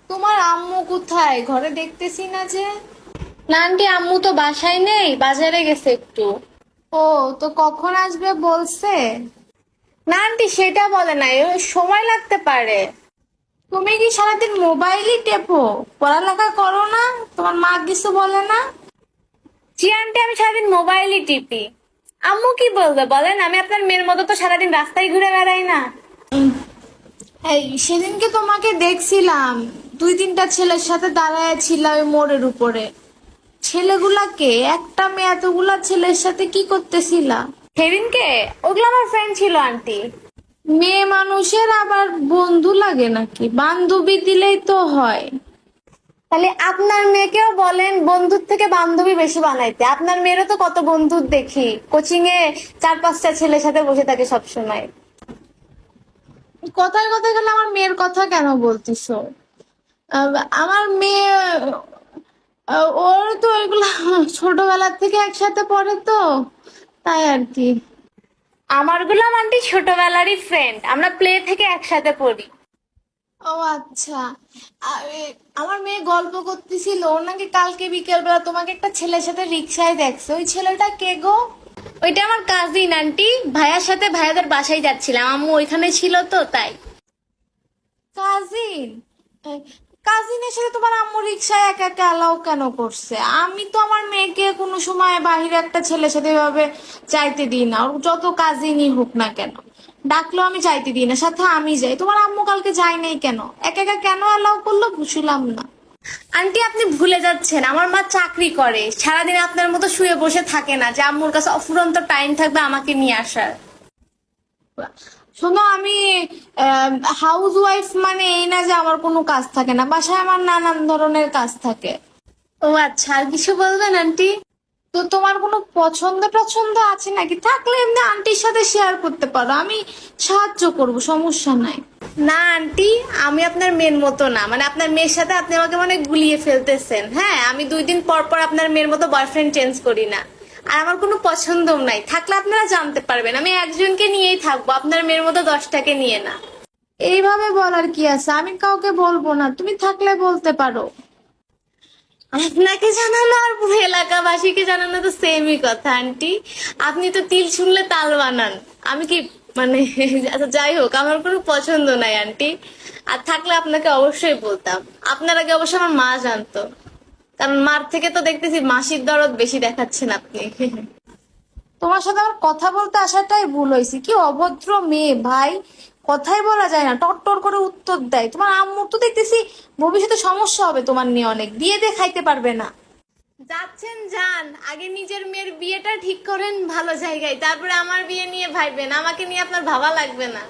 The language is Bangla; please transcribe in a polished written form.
তোমার আম্মু কোথায়? ঘরে দেখতেছি না যে। না আন্টি, আম্মু তো বাসায় নেই, বাজারে গেছে একটু। ও, তো কখন আসবে বলছে? না আন্টি, সেটা বলে নাই, ওই সময় লাগতে পারে। তুমি কি সারাদিন মোবাইলই টেপো? পড়ালেখা করো না? তোমার মা কিছু বলে না? জি আন্টি, আমি সারাদিন মোবাইলই টিপি। আম্মু কি বলবে বলেন, আমি আপনার মেয়ের মতো তো সারাদিন রাস্তায় ঘুরে বেড়াই না। এই সেদিনকে তোমাকে দেখছিলাম, দুই তিনটা ছেলের সাথে দাঁড়ায় ছিল ওই মোড়ের উপরে। ছেলেগুলাকে, একটা মেয়ে এতগুলা ছেলের সাথে কি করতেছিলা? সেদিনকে ওগুলো আমার ফ্রেন্ড ছিল আন্টি। মেয়ে মানুষের আবার বন্ধু লাগে নাকি? বান্ধবী দিলেই তো হয়। তাহলে আপনার মেয়েকেও বলেন বন্ধুর থেকে বান্ধবী বেশি বানাইতে। আপনার মেয়েরও তো কত বন্ধু দেখি, কোচিং এ 4-5টা ছেলের সাথে বসে থাকে সব সময়। কথায় কথায় গেলে আমার মেয়ের কথা কেন বলতিছো? আমার মেয়ে, ওর তো এগুলা ছোটবেলার থেকে একসাথে পড়ে তো, তাই আর কি। আমার গুলাম আন্টি ছোটবেলারই ফ্রেন্ড, আমরা প্লে থেকে একসাথে পড়ি। ও আচ্ছা। আমার মেয়ে গল্প করতেছিল, ওর নাকি কালকে বিকেল বেলা তোমাকে একটা ছেলের সাথে রিক্সায় দেখছে। ওই ছেলেটা কে গো? ওইটা আমার কাজিন আন্টি, ভাইয়ার সাথে ভাইয়াদের বাসায় যাচ্ছিলাম, আম্মু ওইখানে ছিল তো তাই। কাজিন? কাজিনের সাথে তোমার আম্মু রিক্সায় একা একা অ্যালাউ কেন করছে? আমি তো আমার মেয়েকে কোনো সময় বাহিরে একটা ছেলের সাথে এভাবে চাইতে দিই না, ওর যত কাজিনই হোক না কেন। ডাকলেও আমি চাইতে দিই না, সাথে আমি যাই। তোমার আম্মু কালকে যায় নাই কেন? একা একা কেন অ্যালাউ করলো বুঝলাম না। আন্টি আপনি ভুলে যাচ্ছেন, আমার মা চাকরি করে, সারাদিন আপনার মতো শুয়ে বসে থাকে না যে আম্মুর কাছে অফুরন্ত টাইম থাকবে আমাকে নিয়ে আসার। শোনো, আমি হাউস ওয়াইফ মানে এই না যে আমার কোনো কাজ থাকে না, বাসায় আমার নানান ধরনের কাজ থাকে। ও আচ্ছা, আর কিছু বলবেন আন্টি? তো তোমার কোনো পছন্দ টছন্দ আছে নাকি? থাকলে এমনি আন্টির সাথে শেয়ার করতে পারো, আমি সাহায্য করব, সমস্যা নাই। না আন্টি, আমি আপনার মেয়ের মতো না, মানে আপনার মেয়ের সাথে আপনি আমাকে মানে গুলিয়ে ফেলতেছেন। হ্যাঁ, আমি 2 দিন পর পর আপনার মেয়ের মতো বয়ফ্রেন্ড চেঞ্জ করি না। আর আমার কোনো পছন্দও নাই, থাকলে আপনারা জানতে পারবেন। আমি একজনকে নিয়েই থাকবো, আপনার মেয়ের মতো 10টাকে নিয়ে না। এইভাবে বলার কি আছে? আমি কাউকে বলবো না, তুমি থাকলে বলতে পারো। আপনাকে জানানো আর পুরো এলাকাবাসীকে জানানো তো সেমই কথা আন্টি। আপনি তো তিল শুনলে তাল বানান। আমি কি মানে আচ্ছা যাই হোক, আমার কোনো পছন্দ নাই আন্টি। আর থাকলে আপনাকে অবশ্যই বলতাম। আপনার আগে অবশ্য আমার মা জানতো, কারণ মার থেকে তো দেখতেছি মাসির দরদ বেশি দেখাচ্ছেন আপনি। তোমার সাথে আমার কথা বলতে আসাটাই ভুল হয়েছে। কি অভদ্র মেয়ে ভাই! কথাই বলা যায় না, টর করে উত্তর দেয়। তোমার আম্মুর তো দেখতেছি ভবিষ্যতে সমস্যা হবে তোমার নিয়ে, অনেক বিয়ে দিয়ে খাইতে পারবে না। যাচ্ছেন যান, আগে নিজের মেয়ের বিয়েটা ঠিক করেন ভালো জায়গায়, তারপরে আমার বিয়ে নিয়ে ভাববেন। আমাকে নিয়ে আপনার ভাবা লাগবে না।